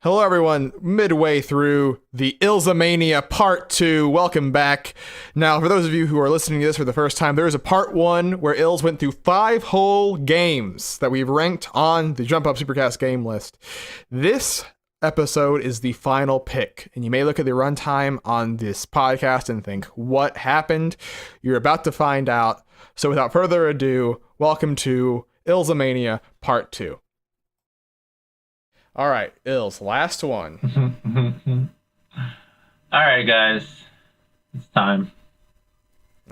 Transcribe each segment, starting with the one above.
Hello, everyone. Midway through the illzaMania Part 2. Welcome back. Now, for those of you who are listening to this for the first time, there is a Part 1 where Ills went through 5 whole games that we've ranked on the Up Supercast game list. This episode is the final pick, and you may look at the runtime on this podcast and think, what happened? You're about to find out. So without further ado, welcome to illzaMania Part 2. All right, Ills, last one. All right, guys. It's time.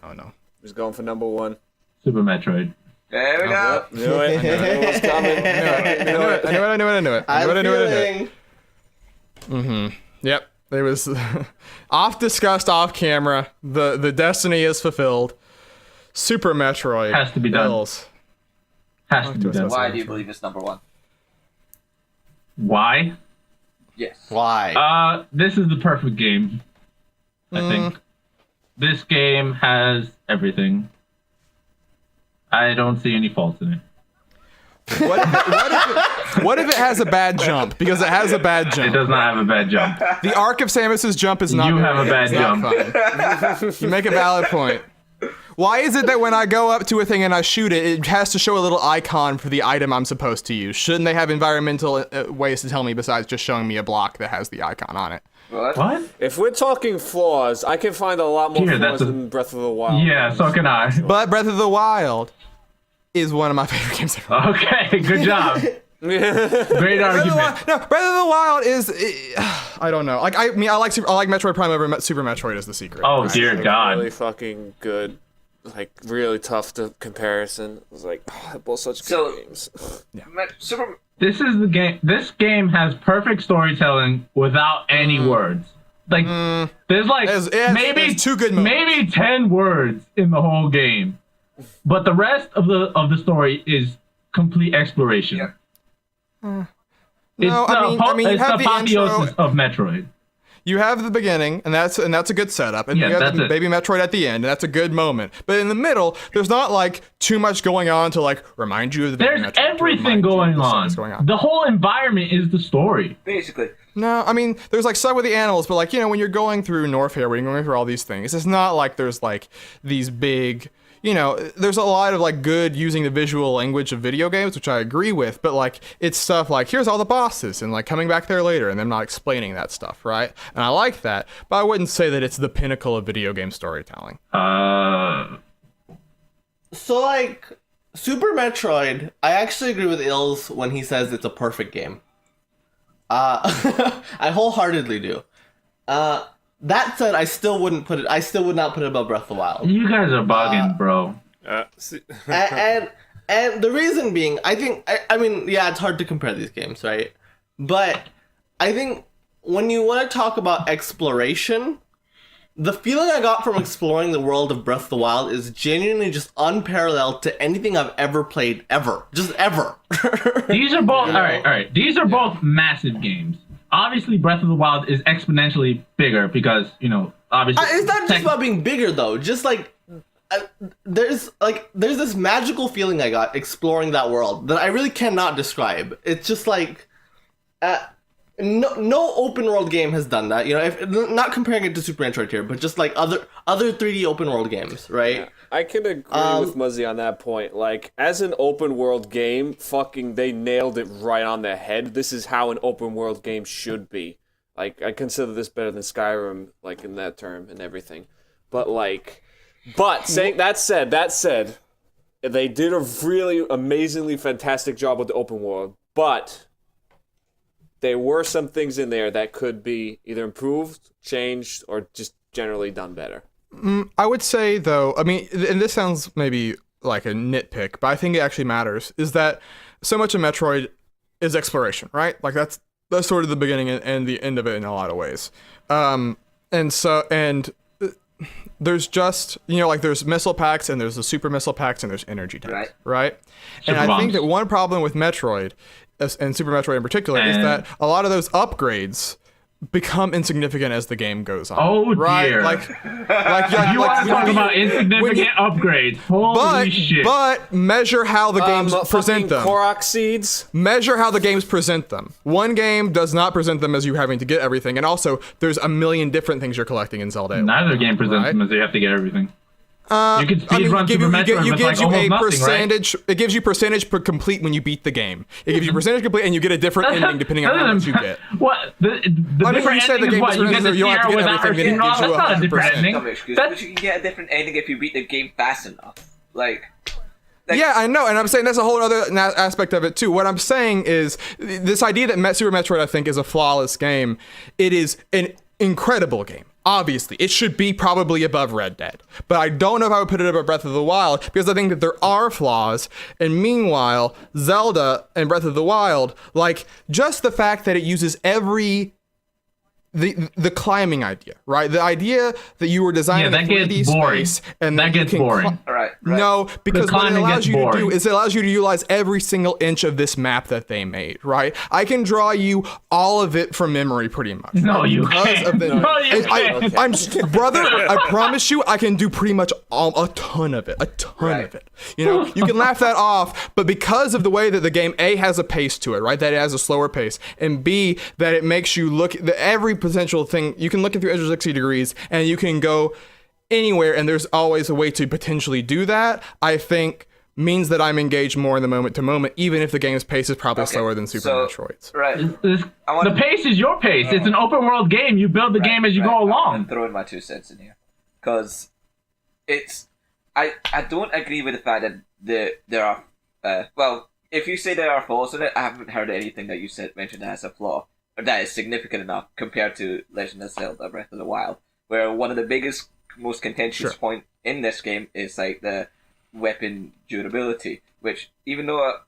Oh, no. Who's going for number 1? Super Metroid. There we go. Yep, knew it. I knew it was coming. I knew it. Mm-hmm. Yep. It was off discussed off camera. The destiny is fulfilled. Super Metroid. Has to be done. Ills. Has to be done. Why do you believe it's number 1? Why? Yes. Why? This is the perfect game. I think. This game has everything. I don't see any faults in it. What if it has a bad jump? Because it has a bad jump. It does not have a bad jump. The arc of Samus's jump is not. You have a bad jump. You make a valid point. Why is it that when I go up to a thing and I shoot it, it has to show a little icon for the item I'm supposed to use? Shouldn't they have environmental ways to tell me besides just showing me a block that has the icon on it? What? If we're talking flaws, I can find a lot more flaws than Breath of the Wild. Yeah, so can I. But Breath of the Wild is one of my favorite games ever. Okay, good job. Great argument. No, Breath of the Wild is... I don't know. I like Metroid Prime over Super Metroid is the secret. Oh, dear God. Really fucking good. Like, really tough to comparison. It was like, they're both such good games. This is the game. This game has perfect storytelling without any words. Like, there's like maybe two good moments. Maybe 10 words in the whole game, but the rest of the story is complete exploration. Yeah. It's No, I mean, you it's have the the apotheosis intro. of Metroid. You have the beginning, and that's a good setup, and Yeah, you have that's the it. baby Metroid at the end, and that's a good moment. But in the middle, there's not like too much going on to like remind you of the baby There's Metroid. to everything remind you going of the stuff on. that's going on. The whole environment is the story. Basically. No, I mean, there's like stuff with the animals, but like, when you're going through North here, when you're going through all these things, it's not like there's like these big, there's a lot of like good using the visual language of video games, which I agree with, but like it's stuff like here's all the bosses and like coming back there later and them not explaining that stuff, right? And I like that, but I wouldn't say that it's the pinnacle of video game storytelling. So, like, Super Metroid, I actually agree with Ills when he says it's a perfect game. I wholeheartedly do. That said, I still would not put it above Breath of the Wild. You guys are bugging, bro. And the reason being, I mean, yeah, it's hard to compare these games, right? But I think when you want to talk about exploration, the feeling I got from exploring the world of Breath of the Wild is genuinely just unparalleled to anything I've ever played, ever. Just ever. These are both, all right. These are both massive games. Obviously, Breath of the Wild is exponentially bigger because, obviously... It's not just about being bigger, though. Just, like, there's this magical feeling I got exploring that world that I really cannot describe. It's just, like... No open world game has done that, not comparing it to Super Metroid here, but just like other 3D open world games, right? Yeah, I can agree with Muzzy on that point. Like, as an open world game, they nailed it right on the head. This is how an open world game should be. Like, I consider this better than Skyrim, like, in that term and everything. Saying that said, they did a really amazingly fantastic job with the open world, but there were some things in there that could be either improved, changed, or just generally done better. I would say, though, I mean, and this sounds maybe like a nitpick, but I think it actually matters, is that so much of Metroid is exploration, right? Like, that's sort of the beginning and the end of it in a lot of ways. And there's just, like, there's missile packs, and there's the super missile packs, and there's energy tanks, right? And I think that one problem with Metroid, and Super Metroid in particular, is that a lot of those upgrades become insignificant as the game goes on. Oh right? dear. Like You want to talk about insignificant upgrades? Holy shit! But measure how the games present fucking them. Korok seeds. Measure how the games present them. One game does not present them as you having to get everything, and also there's a million different things you're collecting in Zelda. Neither game presents right? them as you have to get everything. You can speedrun Super Metroid with like almost nothing, percentage. right? It gives you percentage per complete when you beat the game. It gives you percentage complete, and you get a different ending depending on how much you get. What? The different ending is what? You get the Sierra without or Sierra. That's not a different ending. But you can get a different ending if you beat the game fast enough. Like yeah, I know, and I'm saying that's a whole other aspect of it too. What I'm saying is this idea that Super Metroid, I think, is a flawless game. It is an incredible game. Obviously, it should be probably above Red Dead, but I don't know if I would put it above Breath of the Wild because I think that there are flaws. And meanwhile, Zelda and Breath of the Wild, like just the fact that it uses the climbing idea, right? The idea that you were designing that a 3D gets boring. space and that gets boring. Right. No, because what it allows you to do boring. is it allows you to utilize every single inch of this map that they made, right? I can draw you all of it from memory pretty much. No, right? you Because can't. of the- No, you can't. Brother, I promise you, I can do pretty much a ton of it. A ton of it. You know, you can laugh that off, but because of the way that the game, A, has a pace to it, right? That it has a slower pace, and B, that it makes you look at every potential thing. You can look at through edge of 60 degrees, and you can go anywhere, and there's always a way to potentially do that. I think means that I'm engaged more in the moment to moment, even if the game's pace is probably slower than Super Metroid's. Right. The pace is your pace. It's an open world game. You build the game as you go along. I'm throwing my 2 cents in here because it's. I don't agree with the fact that there are. Well, if you say there are flaws in it, I haven't heard anything that you said mentioned as a flaw or that is significant enough compared to Legend of Zelda: Breath of the Wild, where one of the biggest, most contentious point in this game is like the weapon durability, which even though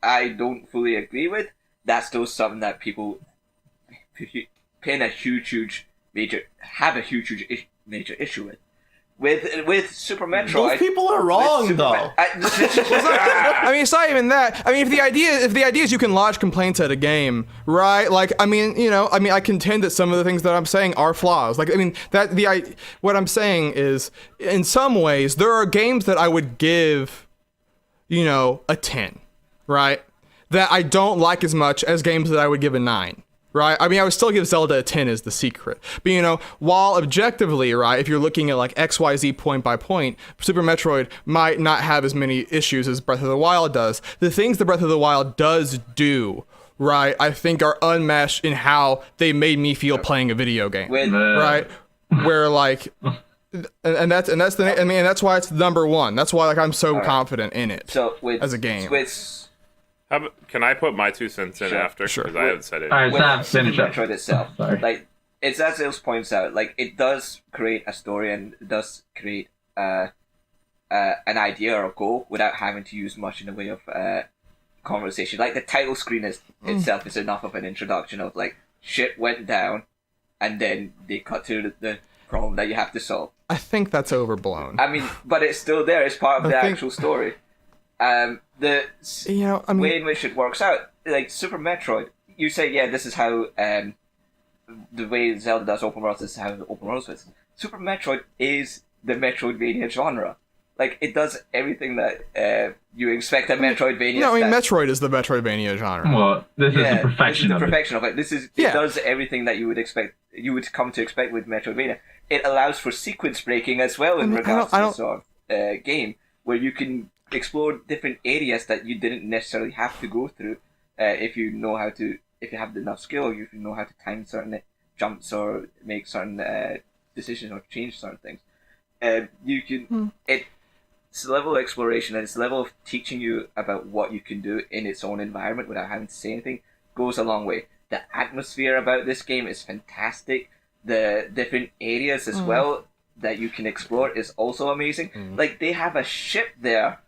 I don't fully agree with, that's still something that people have a huge major issue with. With Super Metroid, Those people are wrong, though. I mean, it's not even that. I mean, if the idea is you can lodge complaints at a game, right? Like, I mean, I contend that some of the things that I'm saying are flaws. Like, I mean, what I'm saying is, in some ways, there are games that I would give, a 10, right? That I don't like as much as games that I would give a 9. Right? I mean, I would still give Zelda a 10 as the secret. But, while objectively, right, if you're looking at like XYZ point by point, Super Metroid might not have as many issues as Breath of the Wild does. The things that Breath of the Wild does do, right, I think are unmatched in how they made me feel playing a video game. Right? Where like and that's why it's number 1. That's why like I'm so confident in it as a game. Can I put my 2 cents in after? Sure. Because I haven't said it. All right, with Sam, finish Super up. Metroid itself, Sorry. like it's as Ilse points out, like it does create a story and it does create an idea or a goal without having to use much in the way of conversation. Like the title screen itself is enough of an introduction of like shit went down, and then they cut to the problem that you have to solve. I think that's overblown. I mean, but it's still there. It's part of the actual story. The way in which it works out, like Super Metroid, you say, yeah, this is how the way Zelda does open worlds is how open worlds is. Super Metroid is the Metroidvania genre. Like, it does everything that you expect a Metroidvania. No, I mean, Metroid is the Metroidvania genre. Well, this is the perfection of it. It does everything that you would expect. You would come to expect with Metroidvania. It allows for sequence breaking as well in regards to this sort of game, where you can explore different areas that you didn't necessarily have to go through if you have enough skill, or if you know how to time certain jumps or make certain decisions or change certain things. You can it's a level of exploration and it's a level of teaching you about what you can do in its own environment without having to say anything goes a long way. The atmosphere about this game is fantastic. The different areas as well that you can explore is also amazing. Like, they have a ship there.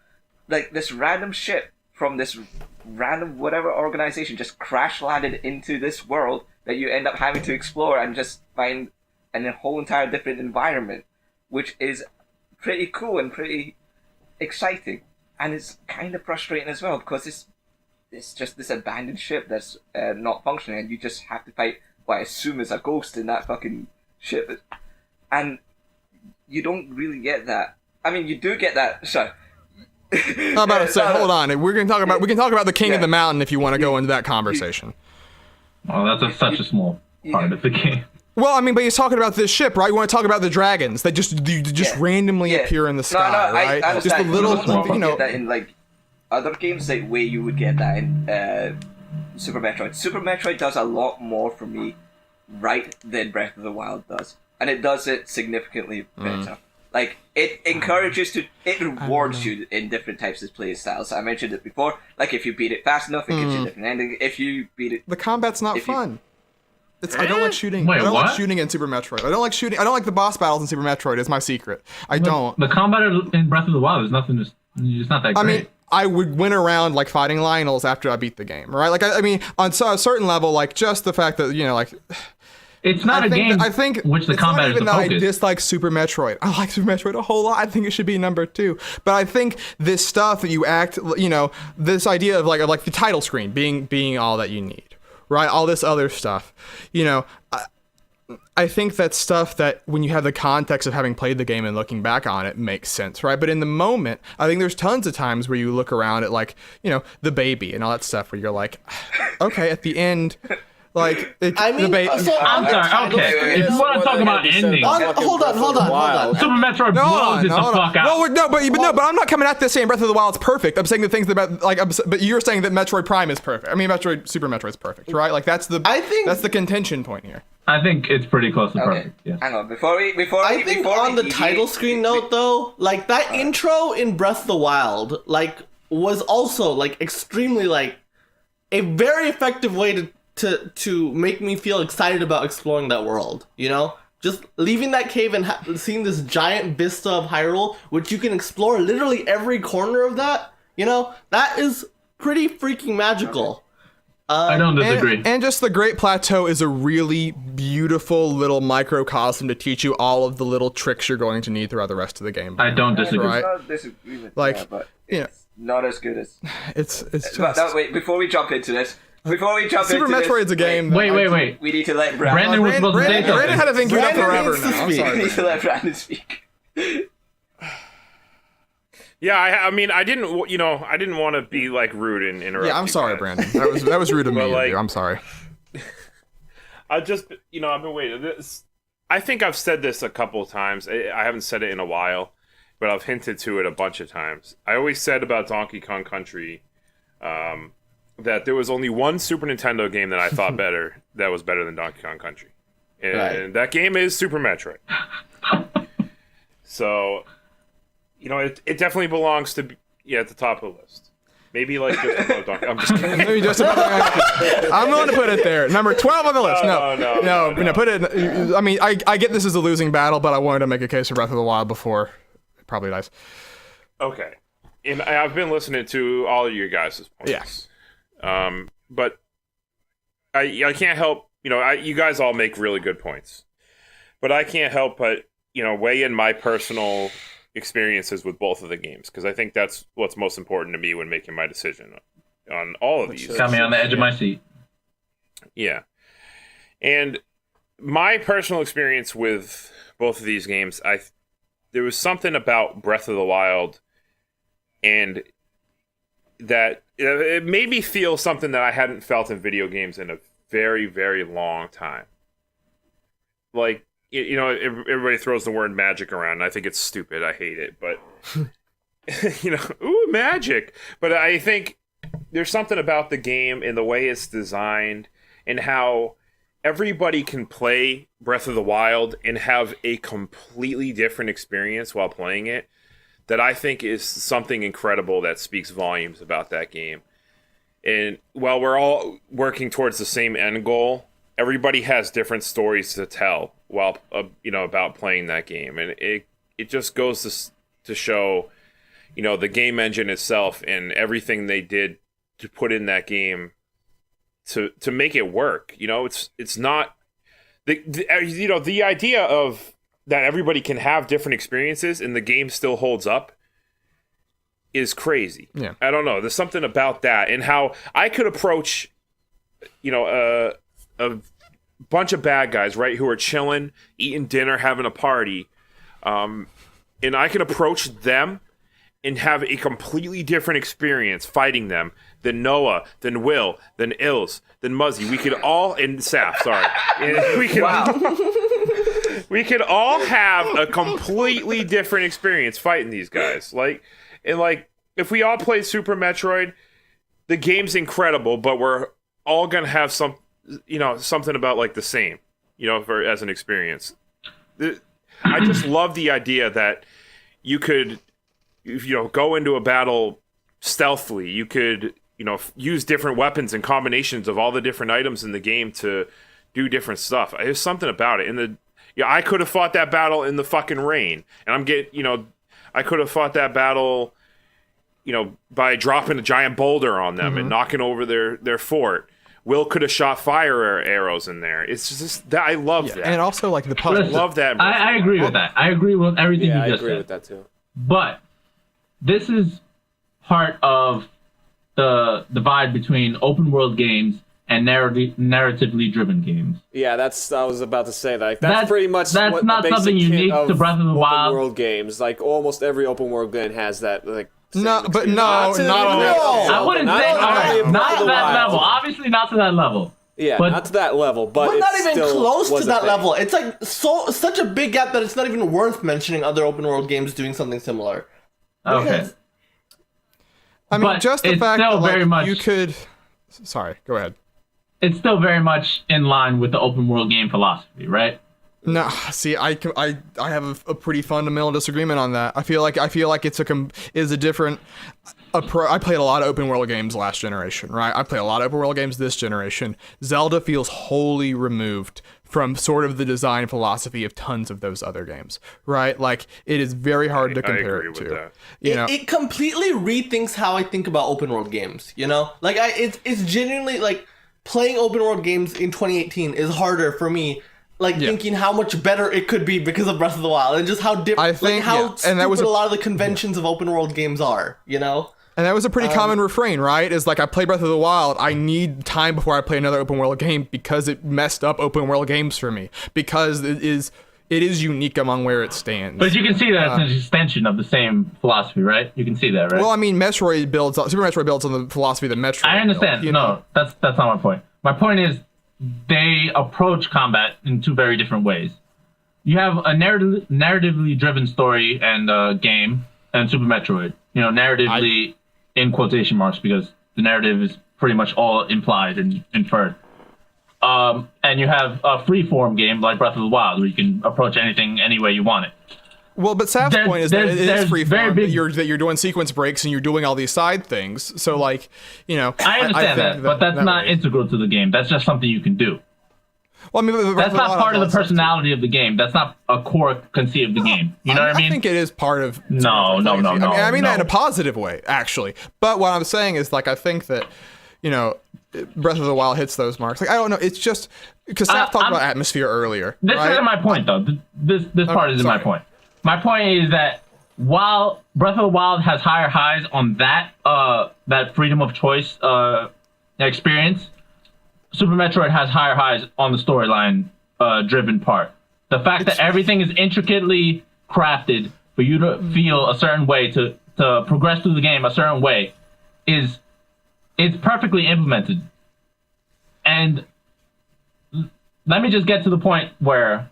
Like, this random ship from this random whatever organization just crash landed into this world that you end up having to explore and just find a whole entire different environment, which is pretty cool and pretty exciting. And it's kind of frustrating as well because it's just this abandoned ship that's not functioning, and you just have to fight what I assume is a ghost in that fucking ship. And you don't really get that. I mean, you do get that. Sorry. I'm about to say, hold on. We can talk about the King of the Mountain if you want to go into that conversation. Oh, that's such a small part of the game. Well, I mean, but he's talking about this ship, right? You want to talk about the dragons that just randomly appear in the sky, right? I understand. Just a little, you get that in like other games, like way you would get that in Super Metroid. Super Metroid does a lot more for me, right, than Breath of the Wild does, and it does it significantly better. Like it encourages it rewards you in different types of play styles. I mentioned it before. Like if you beat it fast enough, it gives you a different ending. If you beat it, the combat's not fun. I don't like shooting. Wait, I don't what? like shooting in Super Metroid. I don't like shooting. I don't like the boss battles in Super Metroid. Is my secret. I don't. The combat in Breath of the Wild is nothing. It's not that great. I mean, I would win around like fighting Lionels after I beat the game, right? Like I mean, on a certain level, like just the fact that like. It's not a game which the combat is the focus. I dislike Super Metroid. I like Super Metroid a whole lot. I think it should be number 2. But I think this stuff that you this idea of like the title screen being all that you need, right? All this other stuff, I think that's stuff that when you have the context of having played the game and looking back on it makes sense, right? But in the moment, I think there's tons of times where you look around at like, the baby and all that stuff where you're like, okay, at the end... Like, I mean, so I'm sorry. Okay, if you want to talk about endings, hold on. Super Metroid blows it the fuck out. No, but I'm not coming at this saying Breath of the Wild's perfect. I'm saying the things about but you're saying that Metroid Prime is perfect. I mean, Super Metroid's perfect, right? Like that's the contention point here. I think it's pretty close to perfect. Yeah. Hang on, on the title screen note though, like that intro in Breath of the Wild, like was also like extremely like a very effective way to make me feel excited about exploring that world, Just leaving that cave and seeing this giant vista of Hyrule, which you can explore literally every corner of that, that is pretty freaking magical. I don't disagree. And just the Great Plateau is a really beautiful little microcosm to teach you all of the little tricks you're going to need throughout the rest of the game. I don't disagree. Right? I don't disagree with like, that, but it's not as good as... It's just... No, wait, before we jump into this... Super Metroid's a game. Wait. We need to let Brandon was supposed to say something. Brandon had to think you up forever now. I'm We sorry. need to let Brandon speak. Yeah, I mean, I didn't want to be like rude and interrupt. Yeah, I'm you sorry, guys. Brandon. That was rude of me. But, like, to do. I'm sorry. I've been waiting. I think I've said this a couple of times. I haven't said it in a while, but I've hinted to it a bunch of times. I always said about Donkey Kong Country, that there was only one Super Nintendo game that I thought that was better than Donkey Kong Country. And that game is Super Metroid. So, it definitely belongs to be at the top of the list. Maybe like just above Donkey. I'm just kidding. Maybe just above I'm going to put it there. Number 12 on the list. No. Put it. I mean, I get this is a losing battle, but I wanted to make a case for Breath of the Wild before it probably dies. Okay. And I've been listening to all of your guys' points. Yes. But I can't help, you guys all make really good points, but I can't help but, weigh in my personal experiences with both of the games, because I think that's what's most important to me when making my decision on all of these. Got me on the edge of my seat. Yeah. And my personal experience with both of these games, there was something about Breath of the Wild and that it made me feel something that I hadn't felt in video games in a very, very long time. Like, everybody throws the word magic around, and I think it's stupid. I hate it, but, ooh, magic. But I think there's something about the game and the way it's designed and how everybody can play Breath of the Wild and have a completely different experience while playing it that I think is something incredible that speaks volumes about that game. And while we're all working towards the same end goal, everybody has different stories to tell while about playing that game. And it just goes to show, the game engine itself and everything they did to put in that game to make it work. It's not the idea of that everybody can have different experiences and the game still holds up is crazy. Yeah. I don't know. There's something about that and how I could approach, a bunch of bad guys, right, who are chilling, eating dinner, having a party, and I can approach them and have a completely different experience fighting them than Noah, than Will, than Ilz, than Muzzy. We could all, and Saf, sorry. We could all have a completely different experience fighting these guys. If we all play Super Metroid, the game's incredible, but we're all gonna have something about like the same, as an experience. I just love the idea that you could, go into a battle stealthily. You could, use different weapons and combinations of all the different items in the game to do different stuff. There's something about it. I could have fought that battle in the fucking rain, and I could have fought that battle, by dropping a giant boulder on them and knocking over their fort. Will could have shot fire arrows in there. It's just that I love that, and also like the puzzle. I love that. I agree with that. I agree with everything you just said. I agree with that too. But this is part of the divide between open world games and narratively driven games. Yeah, I was about to say that. That's pretty much that's not something unique to Breath of the Wild. Open world games, like almost every open world game has that. Like not all. I wouldn't say not to that level. Obviously, not to that level. Yeah, but, not to that level, but not even close to that thing. level. It's like such a big gap that it's not even worth mentioning other open world games doing something similar. Okay. I mean, but just the fact that very much, you could. Sorry, go ahead. It's still very much in line with the open world game philosophy, right? No, see, I have a pretty fundamental disagreement on that. I feel like it's a different approach. I played a lot of open world games last generation, right? I play a lot of open world games this generation. Zelda feels wholly removed from sort of the design philosophy of tons of those other games, right? Like, it is very hard to compare it to. That. It completely rethinks how I think about open world games. Like it's genuinely like playing open world games in 2018 is harder for me. Thinking how much better it could be because of Breath of the Wild, and just how different, and that was a lot of the conventions of open world games are, And that was a pretty common refrain, right? Is like, I play Breath of the Wild, I need time before I play another open world game because it messed up open world games for me, because it is unique among where it stands. But you can see that it's an extension of the same philosophy, right? You can see that, right? Well, I mean, Super Metroid builds on the philosophy that Metroid. I understand. No, that's not my point. My point is, they approach combat in two very different ways. You have a narratively driven story and game, and Super Metroid. Narratively in quotation marks, because the narrative is pretty much all implied and inferred. And you have a freeform game like Breath of the Wild, where you can approach anything any way you want it. Well, but Saf's point is that it is freeform, that you're doing sequence breaks and you're doing all these side things. So, like, I understand that, but that's not integral to the game. That's just something you can do. Well, I mean, that's not part of the personality of the game. That's not a core conceit of the game. You know what I mean? I think it is part of. No. I mean that in a positive way, actually. But what I'm saying is, like, I think that, Breath of the Wild hits those marks. Like, I don't know. It's just because Saf talked about atmosphere earlier. This isn't my point, though. This part isn't my point. My point is that while Breath of the Wild has higher highs on that freedom of choice experience, Super Metroid has higher highs on the storyline driven part. The fact that everything is intricately crafted for you to feel a certain way, to progress through the game a certain way, it's perfectly implemented. And let me just get to the point where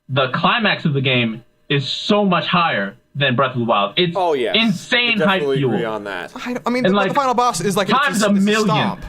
the climax of the game is so much higher than Breath of the Wild. It's insane hype fuel. Agree on that. I mean, the final boss is like times a million. Stomp.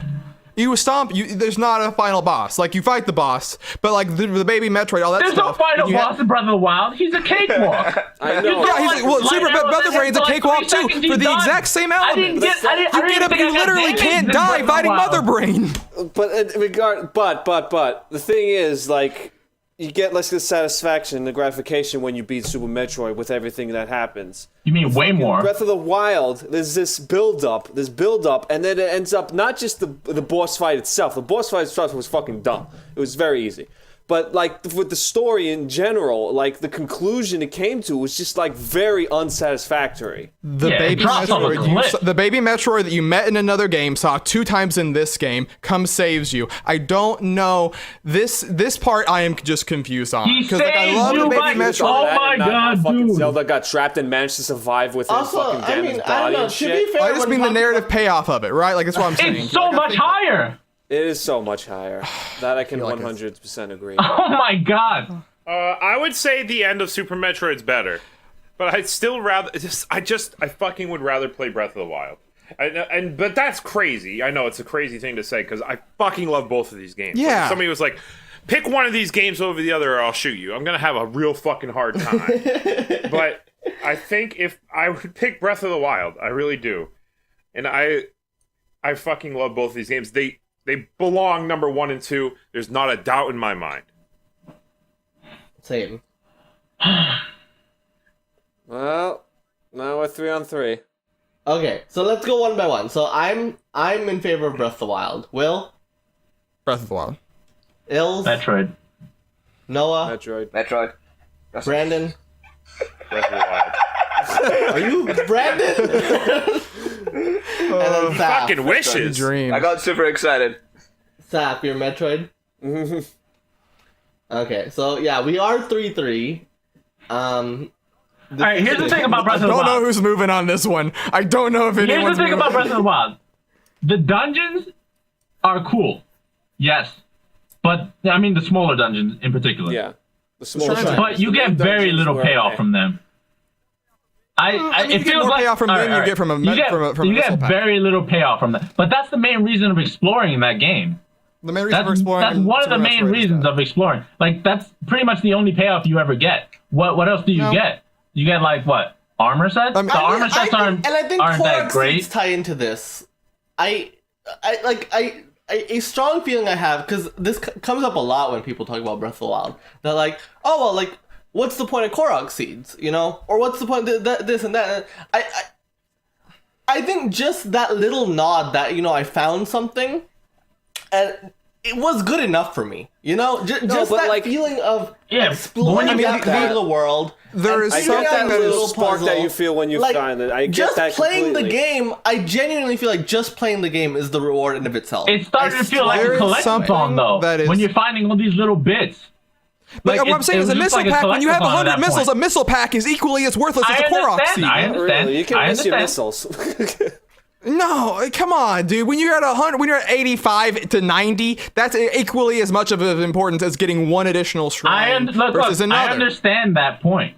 You stomp. There's not a final boss. Like, you fight the boss, but like the baby Metroid, all that There's stuff. There's no final boss in Breath of the Wild. He's a cakewalk. I know. Yeah, Super Brother Brain's a cakewalk too, for the exact same element. You literally can't die fighting Mother Brain. But the thing is, like, you get less satisfaction and gratification when you beat Super Metroid with everything that happens. You mean way more? Breath of the Wild, there's this build up, and then it ends up not just the boss fight itself. The boss fight itself was fucking dumb. It was very easy. But like with the story in general, like the conclusion it came to was just like very unsatisfactory. The Yeah, it drops off a cliff. the baby Metroid that you met in another game, saw 2 times in this game, comes saves you. I don't know this part. I am just confused on He because like, I saves love you the by- baby Metroid. Oh That my and not how God, fucking dude. Zelda got trapped and managed to survive within Also, fucking I Ganon's mean, I don't body know. and To shit. be fair, I just when mean the talking narrative about- payoff of it, right? Like that's what I'm saying. It's so Like, I much think- higher. It is so much higher. That I can like 100% agree. Oh my God. I would say the end of Super Metroid's better, but I'd still rather. I fucking would rather play Breath of the Wild. But that's crazy. I know it's a crazy thing to say because I fucking love both of these games. Yeah. Like, if somebody was like, pick one of these games over the other, or I'll shoot you. I'm gonna have a real fucking hard time. But I think if I would pick Breath of the Wild, I really do, and I fucking love both of these games. They belong number 1 and 2. There's not a doubt in my mind. Same. Well, now we're 3 on 3. Okay, so let's go one by one. So I'm in favor of Breath of the Wild. Will, Breath of the Wild. Ills, Metroid. Noah, Metroid. Brandon. Breath of the Wild. Are you Brandon? And then Sap. Fucking wishes. Dream. I got super excited. Sap, you're Metroid. Okay, so yeah, we are 3-3. All right, here's the thing about Breath I of the don't know Wild. who's moving on this one. I don't know if Here's anyone's the thing moving. about Breath of the Wild. The dungeons are cool. Yes. But, I mean, the smaller dungeons in particular. Yeah. The smaller Sure. But you get very little payoff from them. I mean, you it get feels more like payoff from them than you alright, get from a you get, from a you missile get pack. very little payoff from that. But that's the main reason of exploring in that game. The main reason That's, for exploring. that's one of the Super main Metroid is reasons that. of exploring. Like, that's pretty much the only payoff you ever get. What else do you No. get? You get, like, what? Armor sets? mean- The armor sets aren't I think that Korok great. seeds tie into this. A strong feeling I have, because this comes up a lot when people talk about Breath of the Wild. They're like, oh well, like, what's the point of Korok seeds, you know? Or what's the point of this and that? I think just that little nod that, you know, I found something, and it was good enough for me, you know? Just but, that like, feeling of Yeah, but when exploring you that get part of the world. There and is I figuring get out that the little spark that puzzle. you feel when you Like, find it. I get just that playing completely. the game, I genuinely feel like just playing the game is the reward in of itself. It's starting to feel like There a is collectathon, something though. that is- When you're finding all these little bits. But what I'm it saying is was a just missile like pack, when you have collectathon at 100 that missiles, point. a missile pack is equally as worthless as I a Korok understand, seed. I Not understand. really. You can I miss your understand. missiles. No, come on, dude. When you're at 100, when you're at 85 to 90, that's equally as much of importance as getting one additional shrine versus I another. understand that point.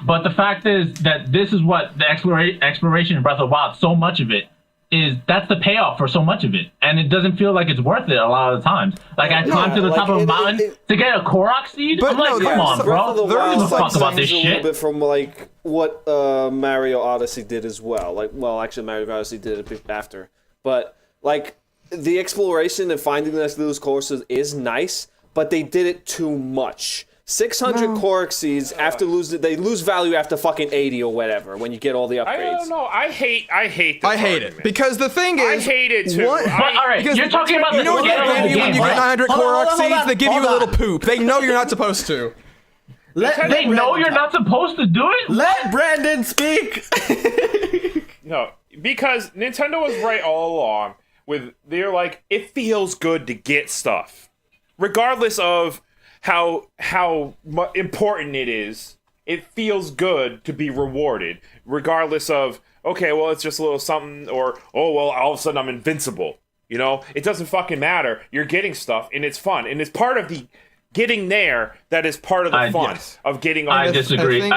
But the fact is that this is what the exploration in Breath of the Wild, so much of it, is that's the payoff for so much of it. And it doesn't feel like it's worth it a lot of the times. Like, I climbed to the top of a mountain to get a Korok seed? But I'm like, no, come yeah, on, so bro. Breath of the There I don't is give a fuck some about this a little shit. bit from like what Mario Odyssey did as well. Like, well, actually, Mario Odyssey did it a bit after, but like the exploration and finding those courses is nice, but they did it too much. 600 Korok seeds after they lose value after fucking 80 or whatever when you get all the upgrades. I don't know. I hate this I hate argument. it because the thing I is, hate it too. What? But, all right, Because you're talking about you know what the they scale of give the you when game, you get right? 900 Hold on, Korok hold on, seeds? They give you a hold little on. poop. They know you're not supposed to. They know you're not supposed to do it? Let Brandon speak. No, because Nintendo was right all along with they're like, it feels good to get stuff. Regardless of how important it is, it feels good to be rewarded. Regardless of, okay, well, it's just a little something, or, oh, well, all of a sudden I'm invincible. You know? It doesn't fucking matter. You're getting stuff, and it's fun. And it's part of the getting there that is part of the fun of getting on I this. disagree.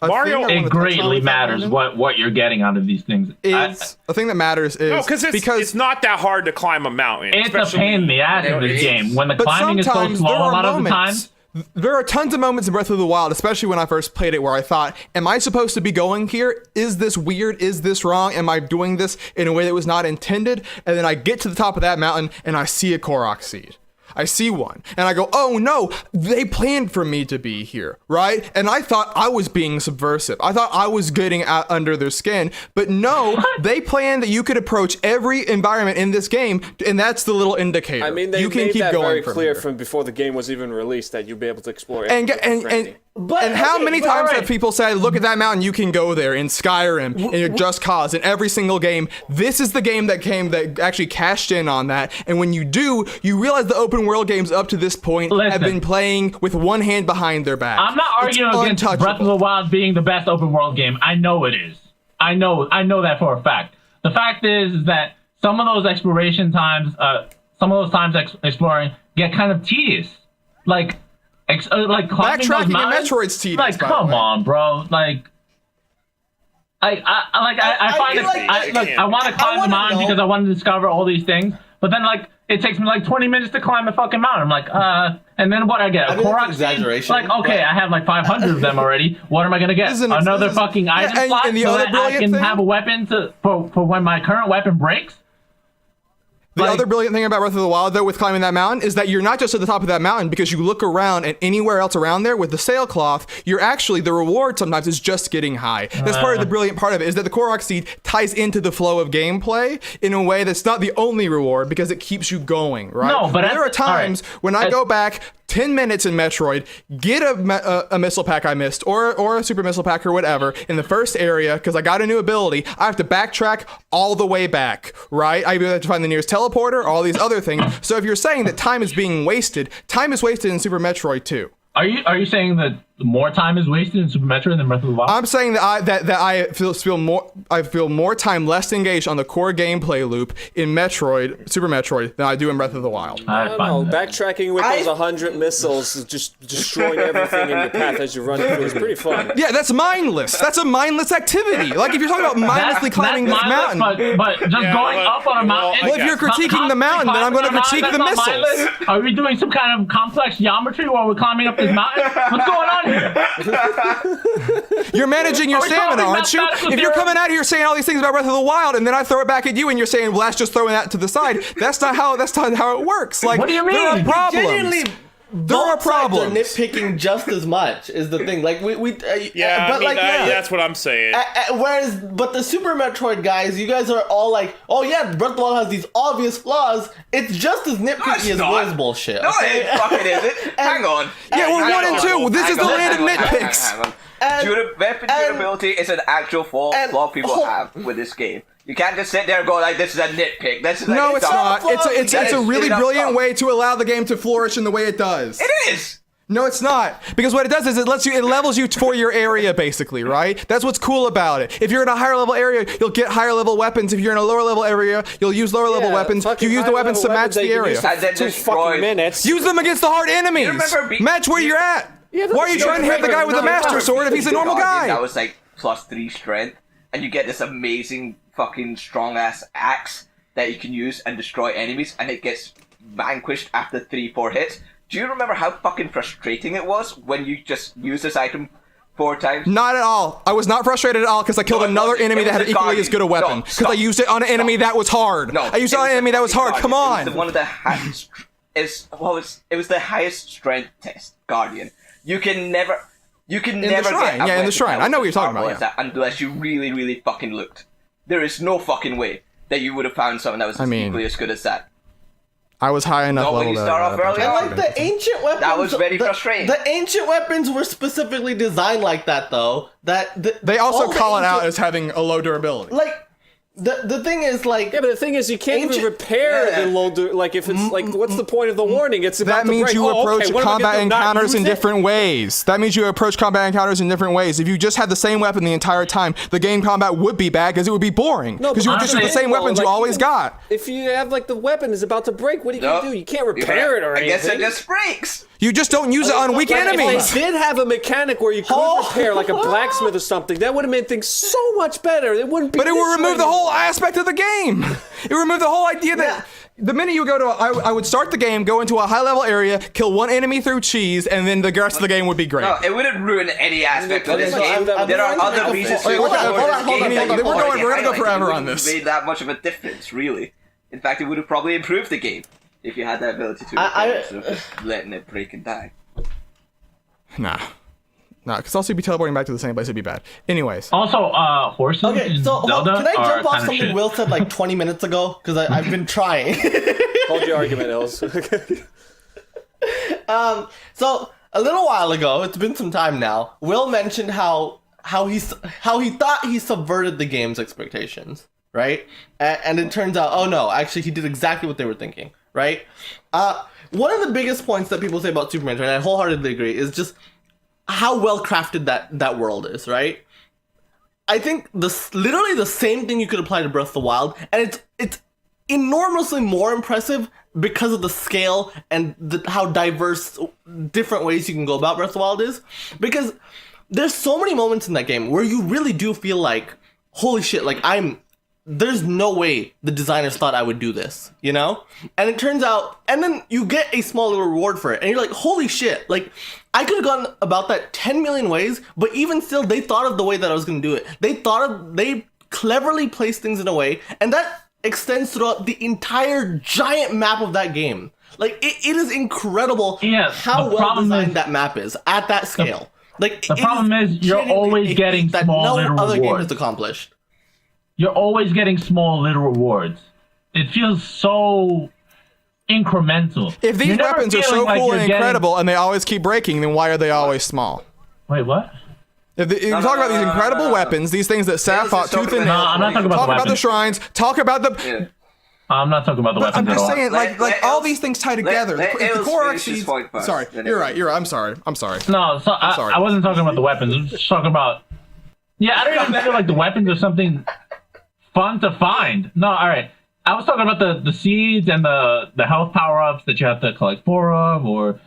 Mario- It greatly matters what you're getting out of these things. Is the thing that matters is No, because it's not that hard to climb a mountain. It's a especially- pain in the ass in this game. When the But climbing is so sometimes slow there a are lot of the time. moments. There are tons of moments in Breath of the Wild, especially when I first played it, where I thought, am I supposed to be going here? Is this weird? Is this wrong? Am I doing this in a way that was not intended? And then I get to the top of that mountain and I see a Korok seed. I see one, and I go, oh no, they planned for me to be here, right? And I thought I was being subversive. I thought I was getting out under their skin, but no, they planned that you could approach every environment in this game, and that's the little indicator. I mean, they you can made keep that going very from clear here. from before the game was even released that you'd be able to explore And everything. how many times have people said, look at that mountain, you can go there in Skyrim, in Just Cause, in every single game. This is the game that actually cashed in on that. And when you do, you realize the open world games up to this point have been playing with one hand behind their back. I'm not arguing against Breath of the Wild being the best open world game. I know it is. I know that for a fact. The fact is that some of those exploration times, exploring get kind of tedious. Like climbing Backtracking those in mountains. Metroid's tedious. Like, by the come way. on, bro. Like, I find it. I want to climb the mountain because I want to discover all these things. But then, like, it takes me like 20 minutes to climb the fucking mountain. I'm like, and then what I get? A Korok exaggeration. Like, okay, I have like 500 of them already. What am I gonna get? Another fucking item slot and the so other that I can brilliant have a weapon for when my current weapon breaks? The other brilliant thing about Breath of the Wild, though, with climbing that mountain, is that you're not just at the top of that mountain, because you look around and anywhere else around there with the sailcloth, you're actually, the reward sometimes is just getting high. That's part of the brilliant part of it, is that the Korok Seed ties into the flow of gameplay in a way that's not the only reward, because it keeps you going, right? No, but there are times when I go back 10 minutes in Metroid, get a missile pack I missed, or a super missile pack or whatever, in the first area, because I got a new ability, I have to backtrack all the way back, right? I have to find the nearest teleporter, all these other things. So if you're saying that time is being wasted, time is wasted in Super Metroid too. Are you saying that more time is wasted in Super Metroid than Breath of the Wild? I'm saying that I feel more time less engaged on the core gameplay loop in Metroid, Super Metroid, than I do in Breath of the Wild. I don't know. Backtracking with those 100 missiles, just destroying everything in your path as you're running through is pretty fun. Yeah, that's mindless. That's a mindless activity. Like if you're talking about mindlessly climbing this mountain. But just going up on a mountain. Well, if you're critiquing the mountain, then I'm going to critique the missiles. Are we doing some kind of complex geometry while we're climbing up this mountain? What's going on here? You're managing your stamina, aren't you? If you're coming out here saying all these things about Breath of the Wild, and then I throw it back at you, and you're saying, "Well, that's just throwing that to the side." That's not how it works. Like, what do you mean? There are problems. Genuinely, There are problems. They're nitpicking just as much is the thing. Like that's what I'm saying. But the Super Metroid guys, you guys are all like, oh yeah, Breath of the Wild has these obvious flaws. It's just as nitpicky as Will's bullshit. No, okay? it fucking isn't. Hang on. Yeah, we're 1 and 2. This is the land of nitpicks. Hang on. Weapon durability is an actual flaw people have with this game. You can't just sit there and go like, this is a nitpick. No, it's not. It's a really brilliant way to allow the game to flourish in the way it does. It is! No, it's not. Because what it does is it levels you for your area, basically, right? That's what's cool about it. If you're in a higher level area, you'll get higher level weapons. If you're in a lower level area, you'll use lower level weapons. You use the weapons to match the area. And then destroy minutes. Use them against the hard enemies. Match where you're at. Why are you trying to hit the guy with the master sword if he's a normal guy? That was like +3 strength, and you get this amazing fucking strong ass axe that you can use and destroy enemies, and it gets vanquished after 3-4 hits. Do you remember how fucking frustrating it was when you just use this item 4 times? Not at all. I was not frustrated at all because I killed another enemy that had equally as good a weapon. Because I used it on an enemy that was hard. I used it on an enemy that was hard. Come on. It was one of the highest. It was the highest strength test, Guardian. You can never get in the shrine. I know what you're talking about. Yeah. Unless you really, really fucking looked. There is no fucking way that you would have found something that was equally as good as that. I was high enough level. When you start off early on, like the ancient weapons, that was very frustrating. The ancient weapons were specifically designed like that, though. They also call it out as having a low durability. Like the thing is, like, yeah, but the thing is, you can't even repair the low. Like, if it's like, what's the point of the warning? It's about that means to break. you approach combat encounters in different different ways. That means you approach combat encounters in different ways. If you just had the same weapon the entire time, the game combat would be bad because it would be boring. Because you would just use the same weapons you always got. If you have like the weapon is about to break, what are you gonna do? You can't repair it or anything. I guess it just breaks. You just don't use it on weak enemies. If they did have a mechanic where you could repair, like a blacksmith or something, that would have made things so much better. It wouldn't be. But it would remove the whole aspect of the game. It would remove the whole idea that the minute you go to, I would start the game, go into a high level area, kill one enemy through cheese, and then the rest of the game would be great. No, it wouldn't ruin any aspect of this game. There are other reasons to Hold on. We're gonna go forever on this. Made that much of a difference, really. In fact, it would have probably improved the game. If you had that ability to repair instead of just letting it break and die. Nah, because also you'd be teleporting back to the same place. It'd be bad. Anyways. Also, horses. Okay, so can I jump off something shit. Will said like 20 minutes ago? Because I've been trying. Hold your argument, Ills. So a little while ago, it's been some time now. Will mentioned how he thought he subverted the game's expectations, right? And it turns out, oh no, actually he did exactly what they were thinking, right? One of the biggest points that people say about Super Metroid, and I wholeheartedly agree, is just how well crafted that world is, right? I think literally the same thing you could apply to Breath of the Wild, and it's enormously more impressive because of the scale and how diverse different ways you can go about Breath of the Wild is. Because there's so many moments in that game where you really do feel like, holy shit, like there's no way the designers thought I would do this, you know? And it turns out, and then you get a small little reward for it, and you're like, holy shit, like, I could have gone about that 10 million ways, but even still, they thought of the way that I was going to do it. They cleverly placed things in a way, and that extends throughout the entire giant map of that game. Like, it is incredible how well designed that map is at that scale. The problem is you're always getting small little rewards. Other game has accomplished. You're always getting small little rewards. It feels so incremental. If these weapons are so cool and incredible and they always keep breaking, then why are they always small? Wait, what? If you talk about these incredible weapons, these things that Saf fought tooth and nail, I'm not talking about talk the about the weapons. shrines, talk about the... Yeah. I'm not talking about the weapons I'm just at all. saying, like all these things tie together. let The Ills core finish his seeds... point first, Sorry, then you're right, I'm sorry. No, so sorry. I wasn't talking about the weapons. I'm just talking about... Yeah, I don't even feel like the weapons are something fun to find. No, alright. I was talking about the seeds and the health power-ups that you have to collect 4 of, or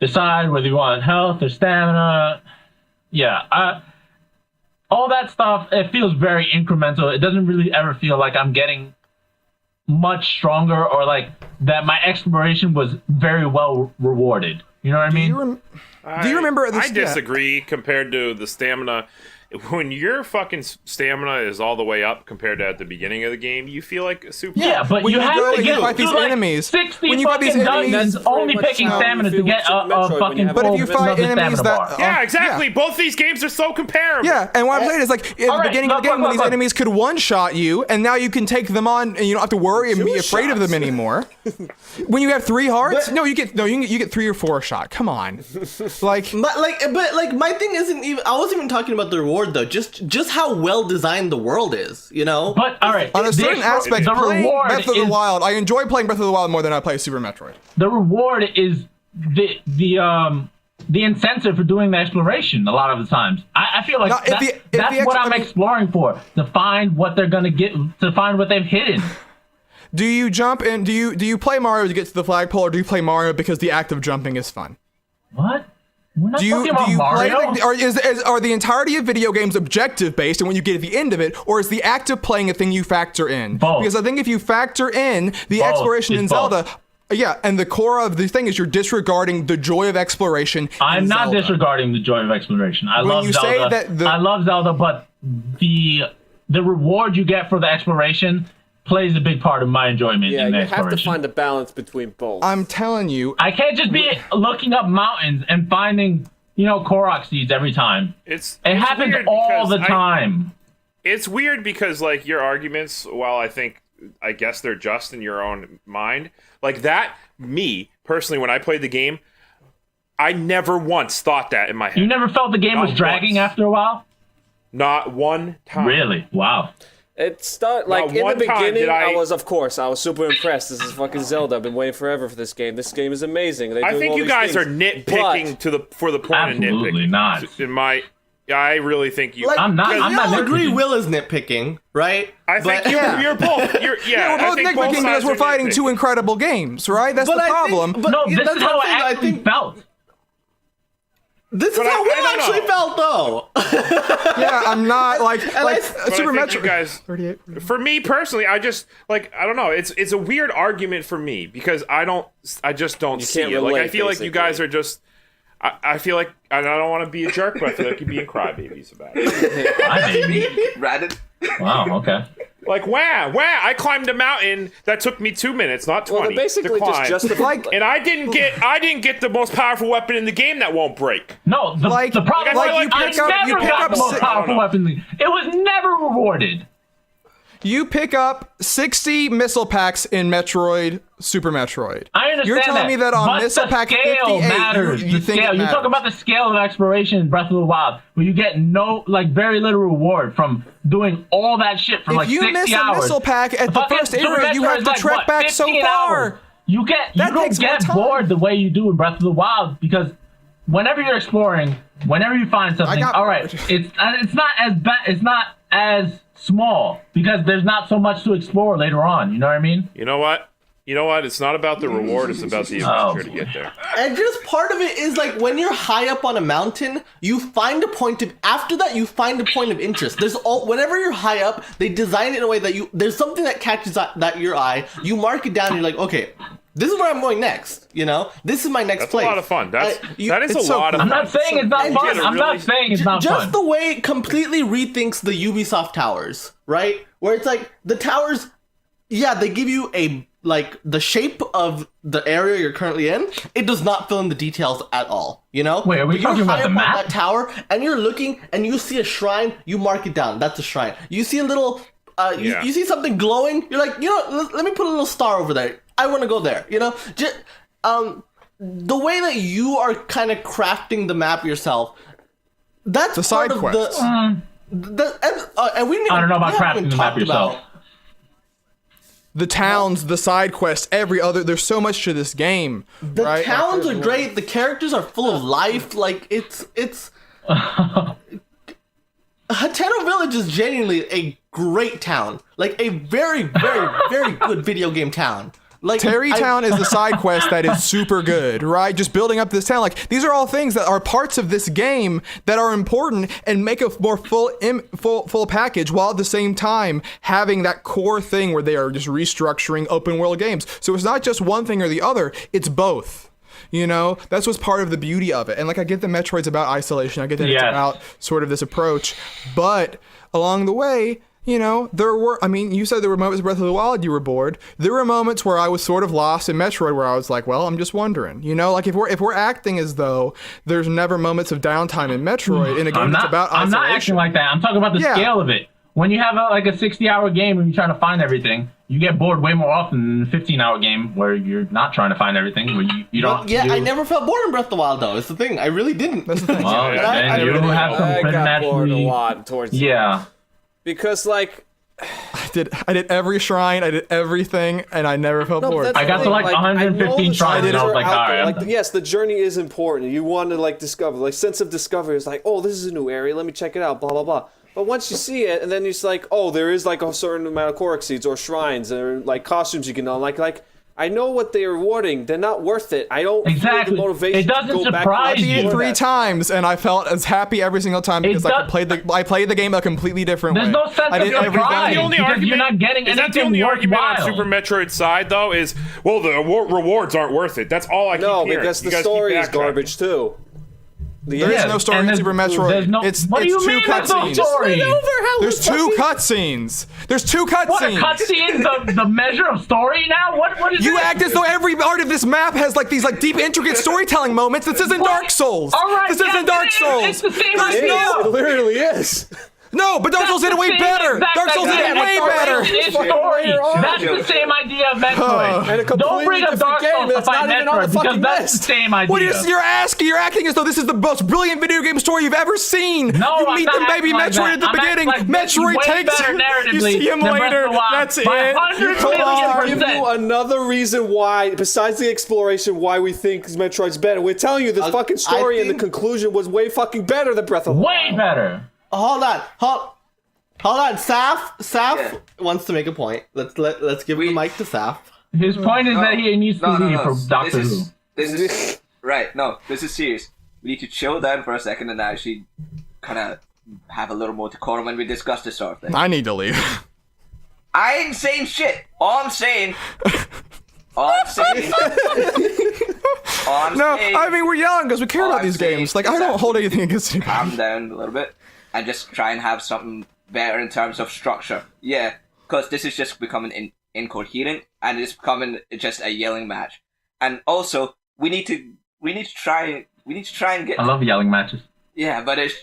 decide whether you want health or stamina. Yeah, all that stuff, it feels very incremental. It doesn't really ever feel like I'm getting much stronger, or like that my exploration was very well rewarded. You know what I mean? Do you remember this? I disagree compared to the stamina. When your fucking stamina is all the way up compared to at the beginning of the game, you feel like a super. Yeah, but when you you have go to and get you fight these through, like, enemies, 60 when you fight these fucking enemies, dungeons, that's pretty only much picking how you stamina to feel get with Super a Metroid when you fucking have But if full you fight another enemies stamina that... bar. Yeah, exactly. Yeah. Both these games are so comparable. Yeah, and what I'm saying is, like, at the Alright, beginning of the game, when these look. enemies could one-shot you, and now you can take them on, and you don't have to worry and be afraid of them anymore. When you have 3 hearts, you get 3 or 4 shot. Come on, like, But my thing isn't even. I wasn't even talking about the reward though. Just how well designed the world is. You know. But all right, on a certain aspect, the playing reward Breath of the is, Wild, I enjoy playing Breath of the Wild more than I play Super Metroid. the reward is the incentive for doing the exploration. A lot of the times, I feel like Now, if that's what I'm exploring for, to find what they're gonna get, to find what they've hidden. Do you jump in? Do you play Mario to get to the flagpole, or do you play Mario because the act of jumping is fun? What? We're not Do talking you about play Mario. or are the entirety of video games objective based, and when you get to the end of it, or is the act of playing a thing you factor in? Both. Because I think if you factor in the Both. exploration It's in both. Zelda, yeah, and the core of the thing is you're disregarding the joy of exploration. I'm in not Zelda. disregarding the joy of exploration. I When love you Zelda. say that I love Zelda, but the reward you get for the exploration plays a big part of my enjoyment Yeah, in the you exploration. have to find a balance between both. I'm telling you, I can't just be looking up mountains and finding, Korok seeds every time. It happens weird all because the time. It's weird because, like, your arguments, while I guess they're just in your own mind, like that, me, personally, when I played the game, I never once thought that in my head. You never felt the game Not was dragging once. after a while? Not one time. Really? Wow. It started like Not in one the time beginning. did I- I was super impressed. This is fucking Zelda. I've been waiting forever for this game. This game is amazing. I think you guys are nitpicking for the point Absolutely of nitpicking. not. I really think you. Like, I'm not- we I'm not all agree nitpicking. Will is nitpicking, right? I think But- you're both. You're we're I both think nitpicking because sides we're are fighting nitpicking. 2 incredible games, right? That's But the I think- problem. but- No, yeah, this that's is what how I'm I saying. I actually think- felt. This is But how I Will don't actually know. felt, though. yeah, I'm not like I- like But Super I think Metroid. you guys, 38. for me personally, I just like I don't know. It's a weird argument for me because I just don't see can't it. Like I relate, feel like you basically. guys are just. I feel like and I don't want to be a jerk, but I feel like you're being crybabies about it. I mean, Radin. wow, okay. Like, wow, I climbed a mountain that took me 2 minutes, not 20, Well, they're basically to climb. just justifying. And I didn't get the most powerful weapon in the game that won't break. No, the problem like was you I pick up- never you pick got up the most si- powerful weapon. It was never rewarded. You pick up 60 missile packs in Metroid, Super Metroid. I understand You're telling me that on but missile the pack scale 58, matters. you The think scale. it You're matters. talking about the scale of exploration in Breath of the Wild, where you get very little reward from doing all that shit for If you 60 miss hours. a missile pack at the Fucking first Super area, you Metroid have is to like, trek what, back so 15 far. hours. You That don't takes more get time. bored the way you do in Breath of the Wild, because whenever you're exploring, whenever you find something, got all right, bored. it's not as bad. It's not as small because there's not so much to explore later on. You know what I mean? You know what? It's not about the reward, it's about the adventure to get there. And just part of it is like when you're high up on a mountain, you find a point of interest. Whenever you're high up, they design it in a way that there's something that catches that your eye. You mark it down and you're like, okay, this is where I'm going next. This is my next That's place. a lot of fun. That is it's a so lot of cool. fun. I'm not saying it's not And fun. just I'm not saying it's not Just fun. the way it completely rethinks the Ubisoft towers, right? Where it's like the towers, yeah, they give you the shape of the area you're currently in. It does not fill in the details at all. Wait, are we But you're talking about high the up map? on that tower, and you're looking, and you see a shrine. You mark it down. That's a shrine. You see a little. Yeah. You see something glowing. You're like, let me put a little star over there. I want to go there. Just the way that you are kind of crafting the map yourself. That's The side part of quests. and we didn't I don't know about we haven't crafting the even map talked yourself. about- The towns, the side quests, there's so much to this game. The right? towns are great. The characters are full of life. Like it's Hateno Village is genuinely a great town. Like a very, very, very good video game town. Like Terrytown is the side quest that is super good, right? Just building up this town. Like, these are all things that are parts of this game that are important and make a more full package, while at the same time having that core thing where they are just restructuring open world games. So it's not just one thing or the other, it's both. That's what's part of the beauty of it. And I get the Metroid's about isolation. I get that it's about sort of this approach. But along the way, there were, you said there were moments in Breath of the Wild you were bored. There were moments where I was sort of lost in Metroid where I was like, well, I'm just wondering. If we're acting as though there's never moments of downtime in Metroid in a game that's about isolation. I'm not acting like that. I'm talking about the scale of it. When you have a 60-hour game and you're trying to find everything, you get bored way more often than a 15-hour game where you're not trying to find everything, where you don't. I never felt bored in Breath of the Wild though. It's the thing. I really didn't. That's the thing. Well, Yeah, then you have some I got bored a naturally. lot towards Yeah. because I did every shrine, I did everything, and I never felt No, bored. that's I got the to thing, 115 tries and I was like, out there. alright. Yes, the journey is important. You want to discover, sense of discovery is oh, this is a new area. Let me check it out. Blah blah blah. But once you see it, and then it's oh, there is a certain amount of Korok seeds or shrines or costumes you can unlock. I know what they're rewarding. They're not worth it. I don't Exactly. feel the motivation It doesn't to go back surprise and I beat you. it 3 times, and I felt as happy every single time because I played the game a completely different There's way. no sense I of did everything. surprise. The only Because argument, you're not getting is that the anything only argument on worthwhile. Super Metroid's side, though, is, well, the rewards aren't worth it. That's all I keep No, hearing. because You the guys keep story is backtracking. garbage too. There is no story in Super Metroid. There's no, it's what do you 2 mean there's no cutscenes. story? There's 2 cutscenes. There's 2 What, a cutscenes. cutscene the measure of story now? What is You this? act as though every part of this map has these deep, intricate storytelling moments. This isn't What? Dark Souls. All right, This yes, isn't Dark it is. Souls. It's the same There's idea. no- It literally is. No, but Dark Souls did it way That's the better. same exact Dark Souls did it idea. way Dark better. Souls is Fucking story. later on. That's the same idea of Metroid. And a Don't completely bring up different Dark game Souls to that's fight not even on the Metroid because fucking that's list. the same idea. What is you're acting as though this is the most brilliant video game story you've ever seen. No, you I'm meet not the baby acting like Metroid at the that. I'm beginning. acting like this is Metroid way takes better you narratively see him than Breath later. of the Wild. That's By it. 100 Come on, I'll million give you %. another reason why, besides the exploration, why we think Metroid's better. We're telling you this fucking story and the conclusion was way fucking better than Breath of the Way Wild. better. Hold on. Saf wants to make a point. Let's give the mic to Saf. His point is that he needs to leave for Doctor Who. This is right. No, this is serious. We need to chill down for a second and actually kind of have a little more decorum when we discuss this sort of thing. I need to leave. I ain't saying shit. All I'm saying. All I'm saying. No, I mean, we're young because we care about these games. I don't hold anything against anybody. Calm down a little bit and just try and have something better in terms of structure. Yeah, because this is just becoming incoherent, and it's becoming just a yelling match. And also, we need to try and get. I love yelling matches. Yeah, but it's.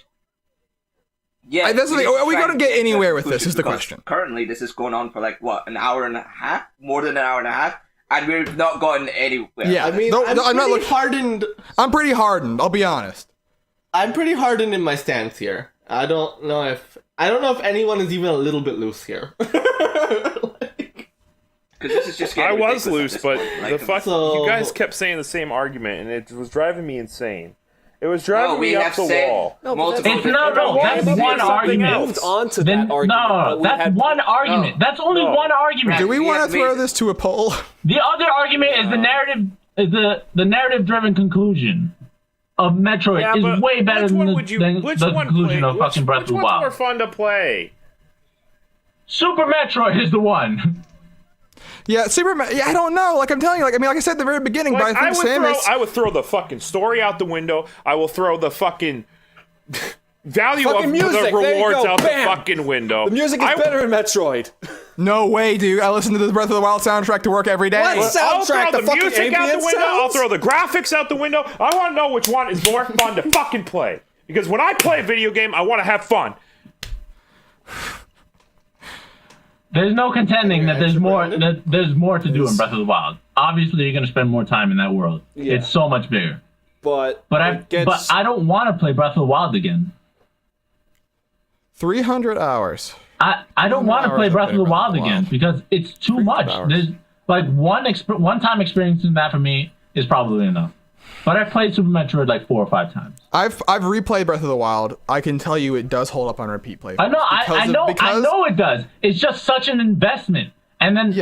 Yeah, are we going to get anywhere with this? Is the question. Currently, this is going on for like what, an hour and a half, more than an hour and a half, and we've not gotten anywhere. Yeah, I mean, I'm not hardened. I'm pretty hardened. I'll be honest. I'm pretty hardened in my stance here. I don't know if anyone is even a little bit loose here. This is just I was loose, but point. you guys kept saying the same argument, and it was driving me insane. It was driving me up the wall. That's one argument. Moved on to that argument. That's one argument. That's only one argument. Do we want to throw this to a poll? The other argument is the narrative. Is the narrative-driven conclusion of Metroid is way better than the conclusion of fucking Breath of the Wild. Which one's more fun to play? Super Metroid is the one. Yeah, I don't know. Like I'm telling you, like I said at the very beginning, but I think I would throw the fucking story out the window. I will throw the fucking value of the rewards out the fucking window. The music is better in Metroid. No way, dude. I listen to the Breath of the Wild soundtrack to work every day. What I'll soundtrack? throw the music out the window. Sounds? I'll throw the graphics out the window. I want to know which one is more fun to fucking play. Because when I play a video game, I want to have fun. There's no contending that there's more to do in Breath of the Wild. Obviously, you're going to spend more time in that world. Yeah. It's so much bigger. But I don't want to play Breath of the Wild again. 300 hours. I don't want to play Breath of the Wild again because it's too much. There's like one time experiencing that for me is probably enough. But I've played Super Metroid like 4 or 5 times. I've replayed Breath of the Wild. I can tell you it does hold up on repeat play. I know, I know it does. It's just such an investment. And then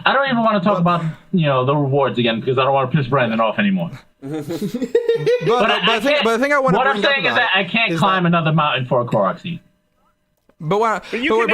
I don't even want to talk about the rewards again because I don't want to piss Brandon off anymore. but the thing I want to what I'm saying is that I can't climb another mountain for a Korok seed. But you're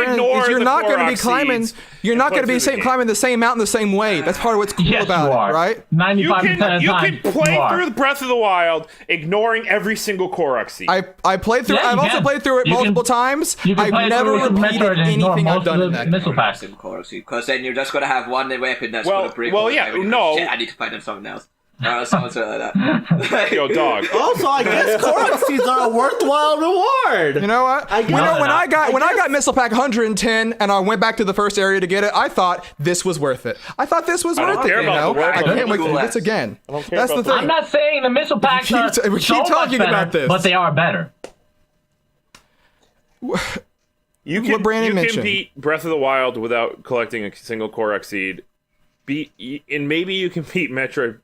not going to be climbing. You're not going to be climbing the same mountain the same way. That's part of what's cool about it, right? 95% of the time. You can play through Breath of the Wild, ignoring every single Korok seed. I played through. I've also played through it multiple times. I've never repeated anything I've done in that missile pack. Because then you're just going to have one weapon that's going to break. Well, yeah, no. Shit, I need to find something else. Something like that. Yo, dog. Also, I guess Korok seeds are a worthwhile reward. You know what? When I got Missile Pack 110 and I went back to the first area to get it, I thought this was worth it. I can't wait to do this again. That's the thing. I'm not saying the Missile Packs we keep talking about this, but they are better. You can beat Breath of the Wild without collecting a single Korok seed. And maybe you can beat Metroid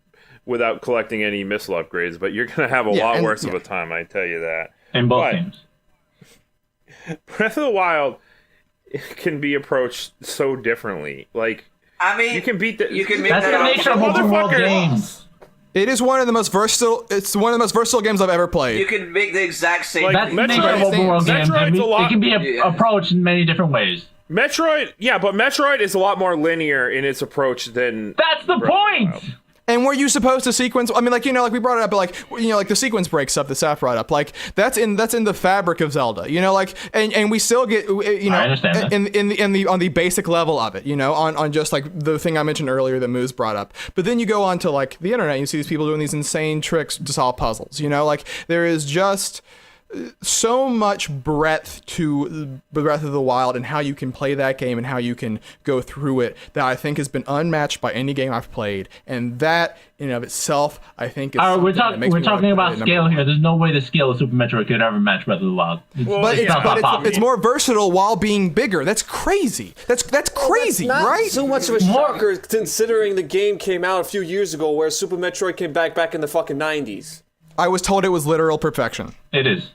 without collecting any missile upgrades, but you're going to have a lot worse of a time, I tell you that. In both games. Breath of the Wild can be approached so differently. Like, I mean, you can beat the... That's the nature of open world games. It is one of the most versatile... It's one of the most versatile games I've ever played. You can make the exact same... That's the nature of open world games. It can be approached in many different ways. Metroid is a lot more linear in its approach than... That's the point! And were you supposed to sequence? I mean, like we brought it up, but like the sequence break stuff that Saf brought up, like that's in the fabric of Zelda, like, and we still get, I understand that. on the basic level of it, on just like the thing I mentioned earlier that Moose brought up. But then you go on to like the internet, and you see these people doing these insane tricks to solve puzzles, like there is just so much breadth to Breath of the Wild and how you can play that game and how you can go through it that I think has been unmatched by any game I've played, and that in and of itself I think is we're talking about scale here. There's no way the scale of Super Metroid could ever match Breath of the Wild. It's more versatile while being bigger. That's crazy. That's crazy, not right? So much of a shocker considering the game came out a few years ago, where Super Metroid came back in the fucking 90s. I was told it was literal perfection. It is.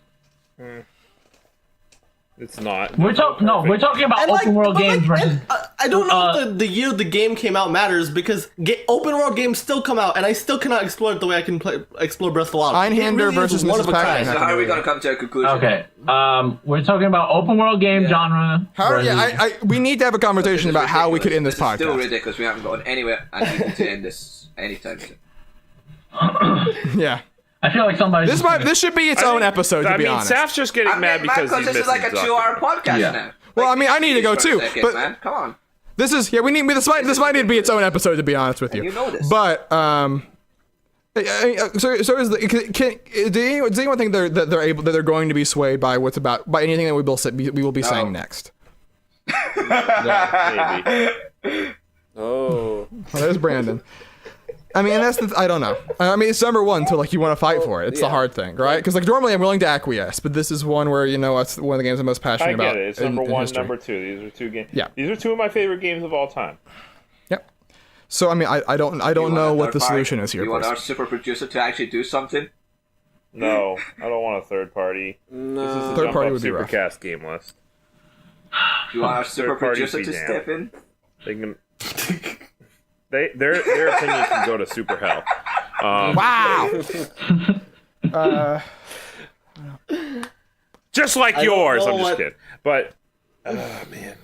It's not. We're talking about open world games versus. I don't know if the year the game came out matters, because open world games still come out, and I still cannot explore it the way I can explore Breath of the Wild. Einhander versus Mrs. Pac-Man. So how are we going to come to a conclusion? Okay. We're talking about open world game genre. We need to have a conversation about how we could end this podcast. It's still ridiculous. We haven't gotten anywhere, and we need to end this anytime soon. Yeah. I feel like somebody. This should be its own episode. To be honest, Saf's just getting mad because this is like a 2-hour podcast now. Well, I mean, I need to go For a too, second, but man, come on. this is we need this might need to be its own episode, to be honest with you. You know this. But so is does anyone think that they're going to be swayed by anything that we will be saying next? Maybe. Oh. Well, there's Brandon. I mean, I don't know. I mean, it's number one, so like you want to fight for it. It's the hard thing, right? Because like normally I'm willing to acquiesce, but this is one where it's one of the games I'm most passionate I about. get it. It's number one, number two. These are two games. Yeah. These are two of my favorite games of all time. Yep. So I mean, I don't know what the solution is here. You want our super producer to actually do something? No, I don't want a third party. No. This is the Third Jump party Up would be rough. Supercast game list. You want our super Third parties producer be to damned. step in? They can. Their opinion can go to super hell. Wow. Just like I don't yours. know I'm just what- kidding. But man.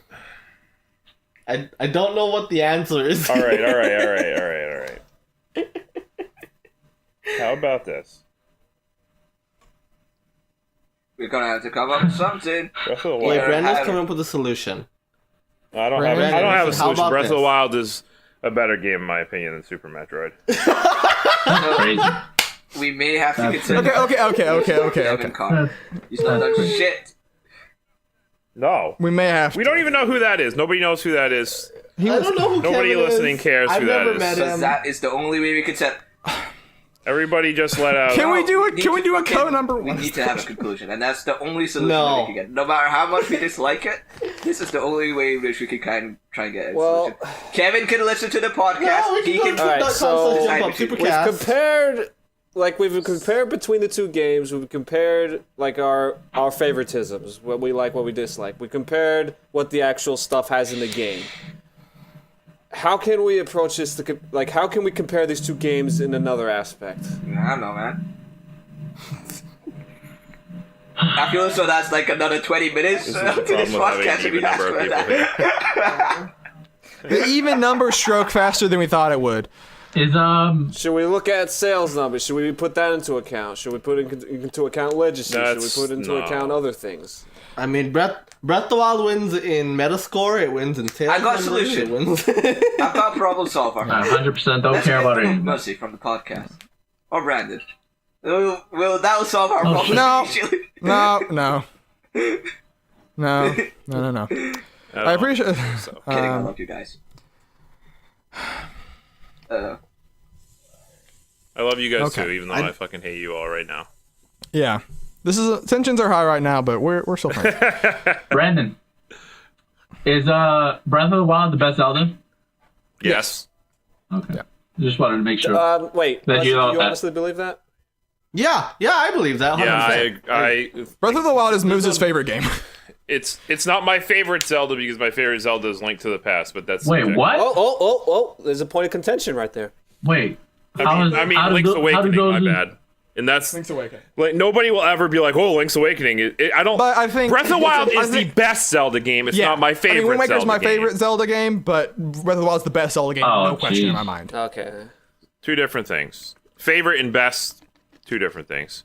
I don't know what the answer is. All right. How about this? We're gonna have to come up with something. Breath of the Wait, Wild. Brandon's have- coming up with a solution. I don't Brandon, have a how solution. about Breath of the this? Wild is a better game, in my opinion, than Super Metroid. Crazy. We may have to consider. Okay. Connor. He's not done shit. No. We may have. We don't even know who that is. Nobody knows who that is. I don't know who Nobody Kevin listening is. cares I've who that never is. met So him. that is the only way we can set. Everybody just let out. Can we do need to a fucking- code number We one? need to have a conclusion, and that's the only solution No. that we can get. No matter how much we dislike it, this is the only way in which we can kind of try and get a Well- solution. Kevin can listen to the podcast. No, we he can can. go to Alright, so- Jump Up We've Supercast. compared between the two games. We've compared like our favoritisms, what we like, what we dislike. We compared what the actual stuff has in the game. How can we approach this? How can we compare these two games in another aspect? I don't know, man. I feel as though that's like another 20 minutes This is to the this problem with having podcast an if we even ask number of for people that. here. The even number stroke faster than we thought it would. Is Should we look at sales numbers? Should we put that into account? Should we put into account legacy? Should That's- we put into no. account other things? I mean, Breath of the Wild wins in Metascore. It wins in sales I got a numbers, solution. It wins. I've got a problem solver. 100% don't care about it. Mercy from the podcast. Or Brandon. That'll solve our problem. No. usually. No. I appreciate. Kidding, I love you guys. I love you guys Okay. too, even though I fucking hate you all right now. Yeah, tensions are high right now, but we're still friends. Brandon, is Breath of the Wild the best Zelda? Yes. Okay. Yeah. Just wanted to make sure. Wait. That Leslie, you do know you that. honestly believe that? yeah, I believe that. 100%. Yeah, I Breath of the Wild is Moose's favorite game. it's not my favorite Zelda because my favorite Zelda is Link to the Past, but that's Wait, what? Oh! There's a point of contention right there. Wait. I mean, Link's Awakening, my bad. And that's Awakening. like nobody will ever be like, "Oh, Link's Awakening." I don't. But I think Breath of the Wild I is the think- best Zelda game. It's not my favorite. I mean, Wind Waker's Zelda my game. favorite Zelda game, but Breath of the Wild is the best Zelda game. Oh, No question in jeez. my mind. Okay. Two different things. Favorite and best, two different things.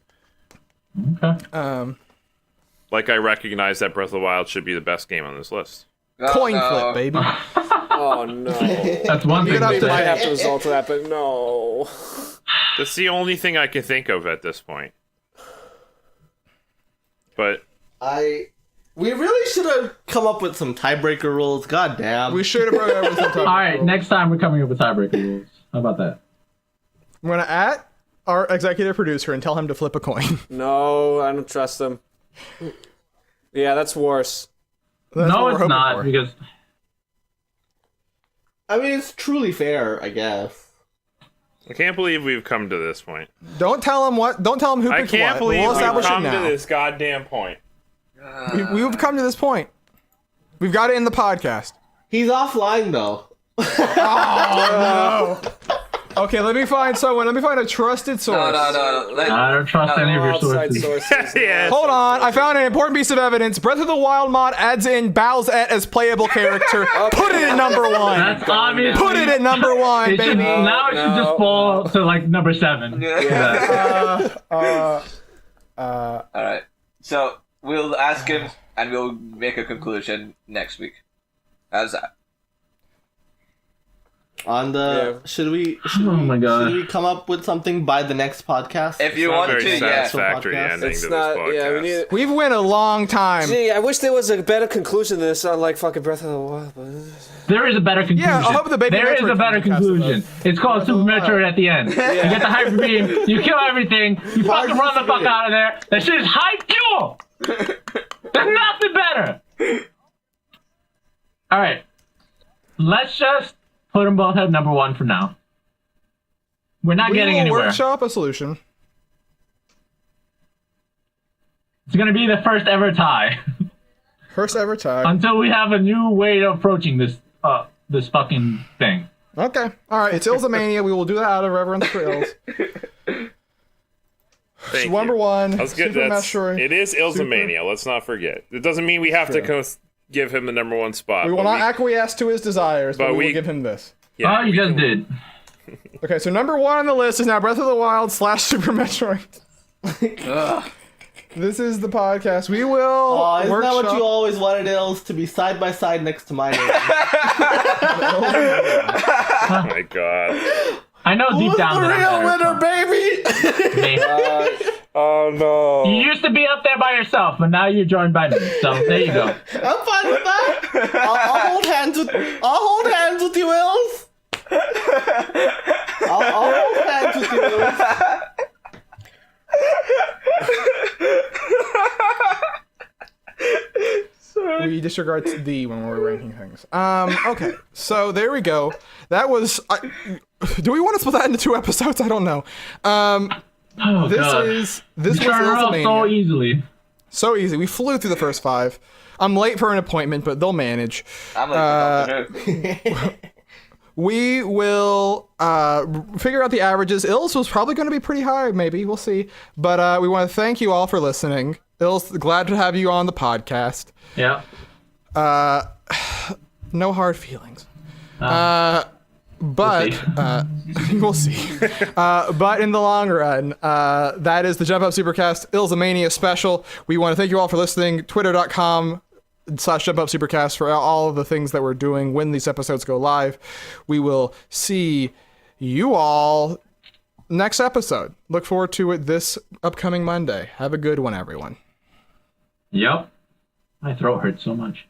Okay. Like I recognize that Breath of the Wild should be the best game on this list. Coin flip, baby. Oh no. That's one thing You're gonna to have to- Might say. have to result to that, but no. That's the only thing I can think of at this point. But We really should have come up with some tiebreaker rules. God damn. We should have brought everything up. All right, next time we're coming up with tiebreaker rules. How about that? I'm gonna at our executive producer and tell him to flip a coin. No, I don't trust them. Yeah, that's worse. That's No, what we're it's hoping not for. because I mean, it's truly fair, I guess. I can't believe we've come to this point. Don't tell him what. Don't tell him who I picked can't what. believe We'll we've establish it come to now. this goddamn point. We've come to this point. We've got it in the podcast. He's offline, though. Okay, let me find someone. Let me find a trusted source. No. I don't trust any of your Outside sources. sources. Yeah. Hold on, I found an important piece of evidence. Breath of the Wild mod adds in Bowsette as playable character. Put it at number one. That's obvious. Put it at number one, It should, baby. now it should just fall to like number 7. Alright. So we'll ask him and we'll make a conclusion next week. How's that? On the should we come up with something by the next podcast? If you want to, very yeah. satisfactory ending It's to not. this podcast. Yeah, we need. We've went a long time. Gee, I wish there was a better conclusion than this on like fucking Breath of the Wild. But... There is a better conclusion. Yeah, I hope the baby There is Metroid a better comes to conclusion. It's called Super Metroid at the end. You get the Hyper Beam, you kill everything, you fucking run the fuck out of there. That shit is high fuel! There's nothing better! Alright. Let's just put them both at number 1 for now. We're not getting will anywhere. workshop a solution. It's gonna be the first ever tie. First ever tie. Until we have a new way of approaching this fucking thing. Okay. All right. It's illzaMania. We will do that out of reverence for Ills. Thank Number you. 1. That's good. Super That's, Metroid. it is illzaMania. Let's not forget. It doesn't mean we have to give him the number 1 spot. We will not acquiesce to his desires, but we will give him this. Yeah, you just did. Okay, so number 1 on the list is now Breath of the Wild / Super Metroid. This is the podcast. We will. Oh, isn't that what workshop- you always wanted, Ills, to be side by side next to my name? Oh my god. I know deep Who's down the that real I'm winner, better. baby? Oh no. You used to be up there by yourself, but now you're joined by me. So there you go. I'm fine with that. I'll hold hands with you, Ills. I'll hold hands with you, Ills. We disregard D when we're ranking things. Okay, so there we go. That was. Do we want to split that into 2 episodes? I don't know. This God. was Turn her up so illzaMania. easily. So easy. We flew through the first 5. I'm late for an appointment, but they'll manage. I'm like, We will figure out the averages. Ills was probably going to be pretty high, maybe. We'll see. But we want to thank you all for listening. Ills, glad to have you on the podcast. Yeah. No hard feelings. But we'll see. But in the long run, that is the Jump Up Supercast illzaMania special. We want to thank you all for listening. Twitter.com/Jump Up Supercast for all of the things that we're doing when these episodes go live. We will see you all next episode. Look forward to it this upcoming Monday. Have a good one, everyone. Yep. My throat hurts so much.